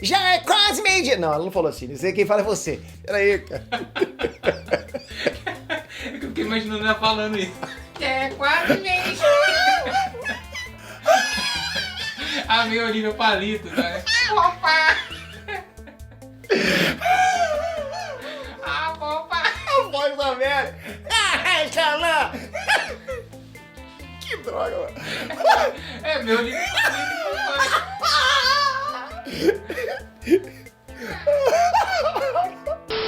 Já é quase meio-dia. Não, ela não falou assim. Não sei quem fala é você. Peraí, cara. Eu fiquei imaginando ela falando isso. É quase meio-dia. A minha olhinha palito, né? Opa! Ah, opa! A voz da velha. Ah, Xalã. Que droga, mano. É meu olhinho palito.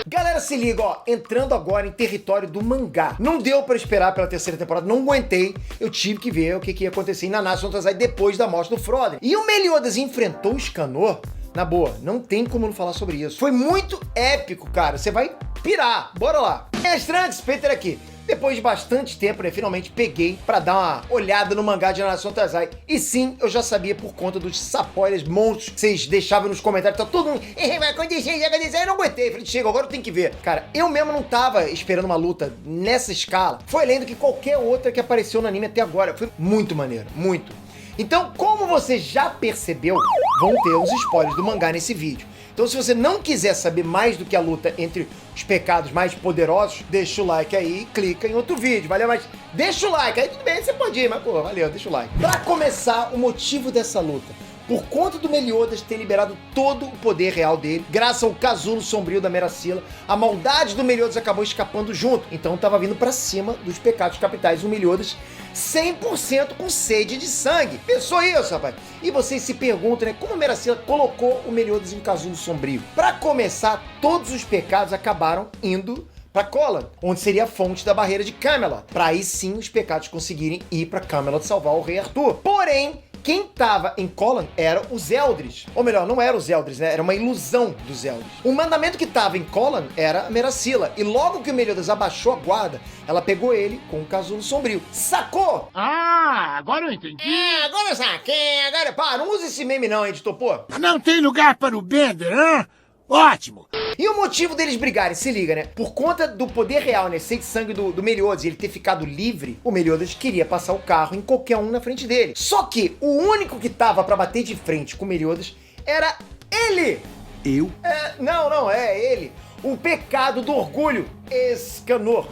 Galera, se liga, ó, entrando agora em território do mangá. Não deu pra esperar pela terceira temporada, não aguentei. Eu tive que ver o que ia acontecer em Nanatsu no Taizai depois da morte do Froden. E o Meliodas enfrentou o Scanor. Na boa, não tem como não falar sobre isso. Foi muito épico, cara. Você vai pirar. Bora lá. Trunks, Peter aqui. Depois de bastante tempo, né, finalmente peguei pra dar uma olhada no mangá de Nanatsu no Taizai. E sim, eu já sabia por conta dos spoilers monstros que vocês deixavam nos comentários. Tá todo mundo, vai acontecer, vai acontecer. Eu não aguentei. Falei, chega, agora eu tenho que ver. Cara, eu mesmo não tava esperando uma luta nessa escala. Foi além do que qualquer outra que apareceu no anime até agora. Foi muito maneiro, muito. Então, como você já percebeu, vão ter os spoilers do mangá nesse vídeo. Então, se você não quiser saber mais do que a luta entre os pecados mais poderosos, deixa o like aí e clica em outro vídeo, valeu? Mas deixa o like, aí tudo bem, você pode ir, mas pô, valeu, deixa o like. Pra começar, o motivo dessa luta. Por conta do Meliodas ter liberado todo o poder real dele, graças ao casulo sombrio da Meracila, a maldade do Meliodas acabou escapando junto. Então tava vindo pra cima dos pecados capitais, o Meliodas 100% com sede de sangue. Pensou isso, rapaz? E vocês se perguntam, né, como a Meracila colocou o Meliodas em casulo sombrio? Pra começar, todos os pecados acabaram indo pra Colan, onde seria a fonte da barreira de Camelot, pra aí sim os pecados conseguirem ir pra Camelot salvar o rei Arthur. Porém, quem tava em Colan eram os Eldris. Ou melhor, não eram os Eldris, né? Era uma ilusão dos Eldris. O mandamento que tava em Colan era a Meracila. E logo que o Meliodas abaixou a guarda, ela pegou ele com um casulo sombrio. Sacou? Ah, agora eu entendi. Agora eu saquei. Agora, pá, não usa esse meme não, editor, pô. Não tem lugar para o Bender, hã? Ótimo! E o motivo deles brigarem, se liga, né? Por conta do poder real, né? Ser de sangue do Meliodas e ele ter ficado livre, o Meliodas queria passar o carro em qualquer um na frente dele. Só que o único que tava pra bater de frente com o Meliodas era ele! Eu? Não, é ele. O pecado do orgulho, Escanor.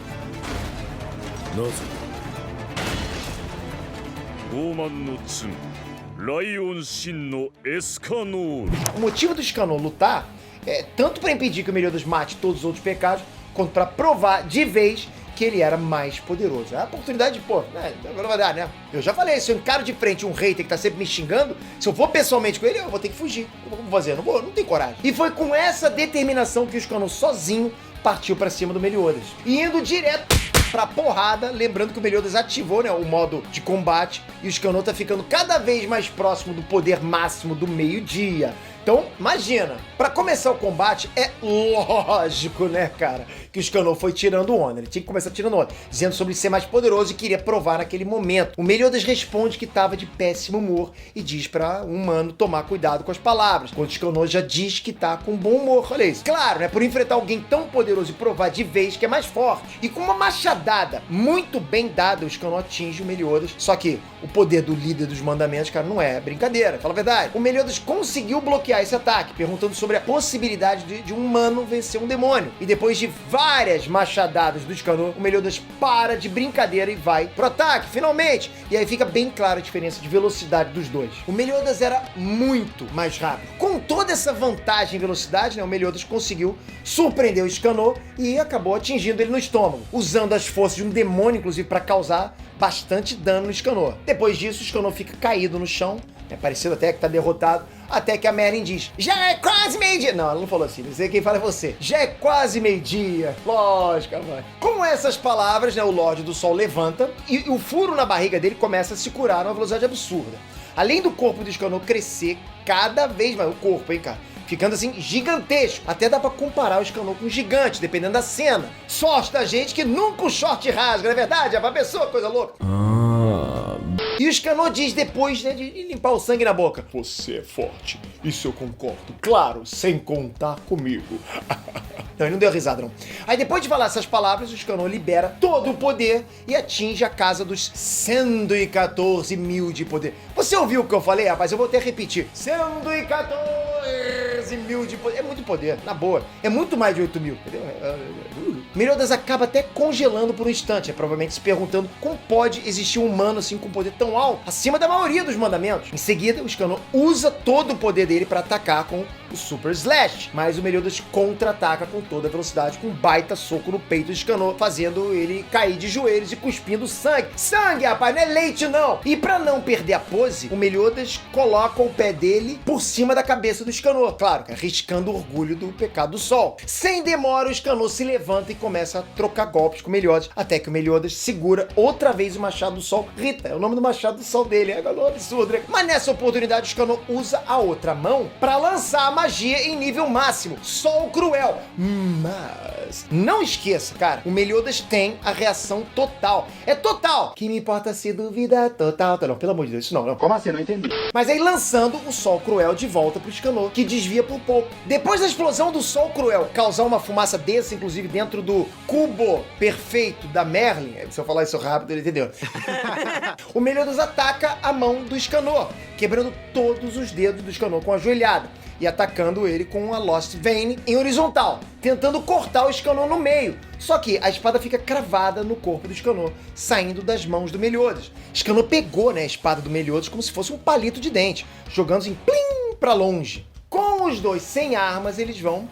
Nossa. Goman no Tsun, Lion Shin no Escanor. O motivo do Escanor lutar é tanto pra impedir que o Meliodas mate todos os outros pecados, quanto pra provar de vez que ele era mais poderoso. É a oportunidade de, pô, agora vai dar, né? Eu já falei, se eu encaro de frente um hater que tá sempre me xingando, se eu for pessoalmente com ele, eu vou ter que fugir. Eu vou fazer, não tenho coragem. E foi com essa determinação que o Escanor sozinho partiu pra cima do Meliodas. E indo direto pra porrada, lembrando que o Meliodas ativou, né, o modo de combate, e o Escanor tá ficando cada vez mais próximo do poder máximo do meio-dia. Então, imagina, pra começar o combate, é lógico, né, cara, que o Escanor foi tirando onda. Ele tinha que começar tirando onda, dizendo sobre ser mais poderoso e queria provar naquele momento. O Meliodas responde que tava de péssimo humor e diz pra um humano tomar cuidado com as palavras, quando o Escanor já diz que tá com bom humor. Olha isso. Claro, né, por enfrentar alguém tão poderoso e provar de vez que é mais forte. E com uma machadada muito bem dada, o Escanor atinge o Meliodas. Só que o poder do líder dos mandamentos, cara, não é brincadeira, fala a verdade. O Meliodas conseguiu bloquear esse ataque, perguntando sobre a possibilidade de um humano vencer um demônio. E depois de várias machadadas do Escanor, o Meliodas para de brincadeira e vai pro ataque, finalmente. E aí fica bem clara a diferença de velocidade dos dois. O Meliodas era muito mais rápido. Com toda essa vantagem em velocidade, né, o Meliodas conseguiu surpreender o Escanor e acabou atingindo ele no estômago, usando as forças de um demônio, inclusive, para causar bastante dano no Escanor. Depois disso, o Escanor fica caído no chão, parecendo até que tá derrotado, até que a Merlin diz, já é quase meio-dia. Não, ela não falou assim, não sei quem fala é você. Já é quase meio-dia. Lógico, mãe. Com essas palavras, né, o Lorde do Sol levanta e o furo na barriga dele começa a se curar numa velocidade absurda. Além do corpo do Escanor crescer cada vez mais, o corpo, hein, cara, ficando assim gigantesco. Até dá pra comparar o Escanor com um gigante, dependendo da cena. Sorte da gente que nunca o short rasga, não é verdade? É pra pessoa, coisa louca. E o Escanor diz depois, né, de limpar o sangue na boca: você é forte, isso eu concordo, claro, sem contar comigo. Não, ele não deu risada, não. Aí depois de falar essas palavras, o Escanor libera todo o poder e atinge a casa dos 114 mil de poder. Você ouviu o que eu falei, rapaz? Eu vou até repetir. 114 12 mil de poder. É muito poder, na boa. É muito mais de 8 mil, entendeu? Meliodas acaba até congelando por um instante, provavelmente se perguntando como pode existir um humano assim com poder tão alto, acima da maioria dos mandamentos. Em seguida, o Scanor usa todo o poder dele para atacar com o Super Slash, mas o Meliodas contra-ataca com toda a velocidade, com um baita soco no peito do Scanor, fazendo ele cair de joelhos e cuspindo sangue. Sangue, rapaz, não é leite não! E para não perder a pose, o Meliodas coloca o pé dele por cima da cabeça do Scanor, claro, arriscando o orgulho do pecado do sol. Sem demora, o Scanor se levanta e começa a trocar golpes com o Meliodas, até que o Meliodas segura outra vez o Machado do Sol. Rita, é o nome do Machado do Sol dele, é um absurdo, né? Mas nessa oportunidade, o Scanor usa a outra mão para lançar a magia em nível máximo, Sol Cruel. Mas não esqueça, cara, o Meliodas tem a reação total. É total! Que me importa se duvida total. Não, pelo amor de Deus, isso não. Como assim? Não entendi. Mas aí lançando o Sol Cruel de volta pro Scanor, que desvia por pouco. Depois da explosão do Sol Cruel causar uma fumaça densa, inclusive dentro do cubo perfeito da Merlin, se eu falar isso rápido, ele entendeu. O Meliodas ataca a mão do Scanor, quebrando todos os dedos do Scanor com a joelhada e atacando ele com a Lost Vein em horizontal, tentando cortar o Scanor no meio. Só que a espada fica cravada no corpo do Scanor, saindo das mãos do Meliodas. Scanor pegou, né, a espada do Meliodas como se fosse um palito de dente, jogando assim, plim, pra longe. Com os dois sem armas, eles vão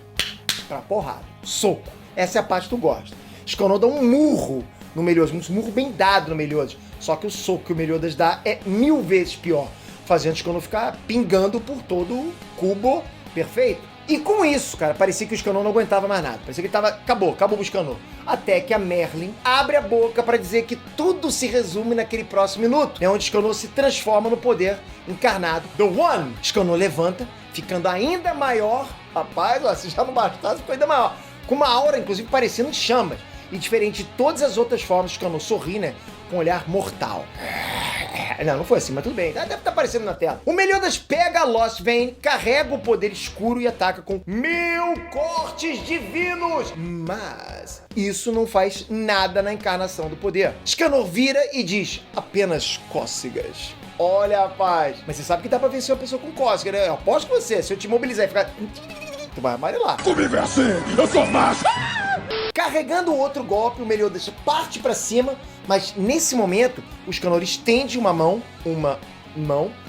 pra porrada. Soco. Essa é a parte que tu gosta. Scanor dá um murro no Meliodas, um murro bem dado no Meliodas. Só que o soco que o Meliodas dá é 1000 vezes pior, fazendo o Scanor ficar pingando por todo o cubo perfeito. E com isso, cara, parecia que o Scanor não aguentava mais nada. Parecia que ele tava... Acabou o Scanor. Até que a Merlin abre a boca para dizer que tudo se resume naquele próximo minuto, né, onde Scanor se transforma no poder encarnado do One. Scanor levanta, ficando ainda maior. Rapaz, ó, se já não bastasse, ficou ainda maior. Com uma aura, inclusive, parecendo chamas. E diferente de todas as outras formas, Scanor sorri, né, com um olhar mortal. Não foi assim, mas tudo bem. Deve estar aparecendo na tela. O Meliodas pega a Lost Vein, carrega o poder escuro e ataca com 1000 cortes divinos. Mas isso não faz nada na encarnação do poder. Scanor vira e diz, apenas cócegas. Olha, rapaz. Mas você sabe que dá pra vencer uma pessoa com cócega, né? Eu aposto com você. Se eu te imobilizar e ficar... Tu vai amarelar. Comigo é assim, eu sou macho. Carregando o outro golpe, o Meliodas parte pra cima, mas nesse momento, o Scanor estende uma mão,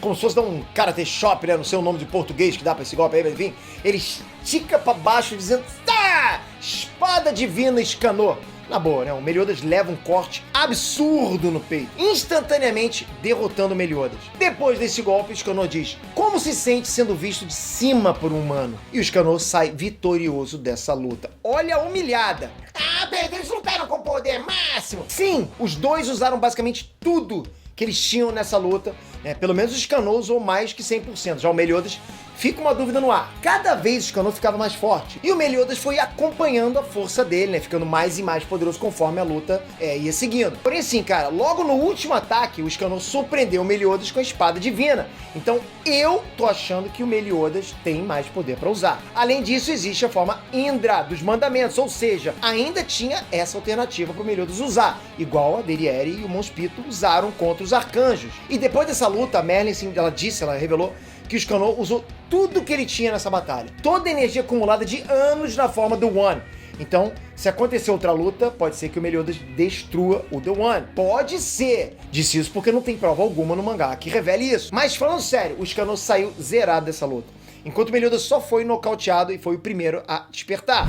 como se fosse dar um karate chop, né? Não sei o nome de português que dá pra esse golpe aí, mas enfim. Ele estica pra baixo dizendo, tá! Espada divina Scanor. Na boa, né? O Meliodas leva um corte absurdo no peito, instantaneamente derrotando o Meliodas. Depois desse golpe, o Scanor diz, como se sente sendo visto de cima por um humano? E o Scanor sai vitorioso dessa luta. Olha a humilhada. Ah, eles lutaram com poder máximo. Sim, os dois usaram basicamente tudo que eles tinham nessa luta, né? Pelo menos o Scanor usou mais que 100%. Já o Meliodas, fica uma dúvida no ar. Cada vez o Scanor ficava mais forte. E o Meliodas foi acompanhando a força dele, né? Ficando mais e mais poderoso conforme a luta ia seguindo. Porém, assim, cara, logo no último ataque, o Scanor surpreendeu o Meliodas com a espada divina. Então, eu tô achando que o Meliodas tem mais poder pra usar. Além disso, existe a forma Indra dos mandamentos, ou seja, ainda tinha essa alternativa pro Meliodas usar, igual a Deriere e o Monspito usaram contra os arcanjos. E depois dessa luta, a Merlin, assim, ela revelou que o Scanor usou tudo que ele tinha nessa batalha. Toda a energia acumulada de anos na forma do One. Então, se acontecer outra luta, pode ser que o Meliodas destrua o The One. Pode ser. Disse isso porque não tem prova alguma no mangá que revele isso. Mas falando sério, o Scanor saiu zerado dessa luta, enquanto o Meliodas só foi nocauteado e foi o primeiro a despertar.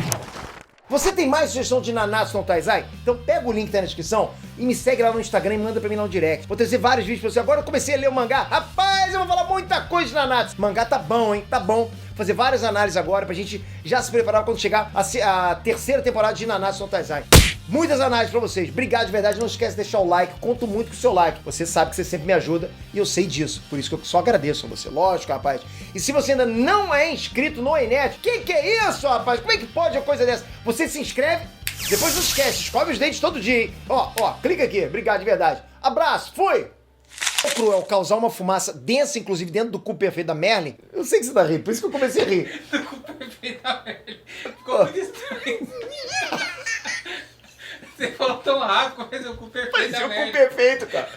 Você tem mais sugestão de Nanatsu no Taizai? Então pega o link que tá na descrição e me segue lá no Instagram e manda pra mim lá no direct. Vou trazer vários vídeos pra você. Agora eu comecei a ler o mangá. Rapaz, eu vou falar muita coisa de Nanatsu. Mangá tá bom, hein? Tá bom. Vou fazer várias análises agora pra gente já se preparar quando chegar a terceira temporada de Nanatsu no Taizai. Muitas análises pra vocês. Obrigado de verdade. Não esquece de deixar o like. Conto muito com o seu like. Você sabe que você sempre me ajuda e eu sei disso. Por isso que eu só agradeço a você. Lógico, rapaz. E se você ainda não é inscrito no Enet, que é isso, rapaz? Como é que pode uma coisa dessa? Você se inscreve, depois não esquece. Escove os dentes todo dia, hein? Ó, clica aqui. Obrigado de verdade. Abraço. Fui! O cruel causar uma fumaça densa, inclusive dentro do cubo perfeito da Merlin. Eu sei que você tá rindo, por isso que eu comecei a rir. Do cubo perfeito da Merlin. Ficou muito estranho. Você falou tão rápido, mas o cubo perfeito da Parecia o Merlin. cubo perfeito, cara.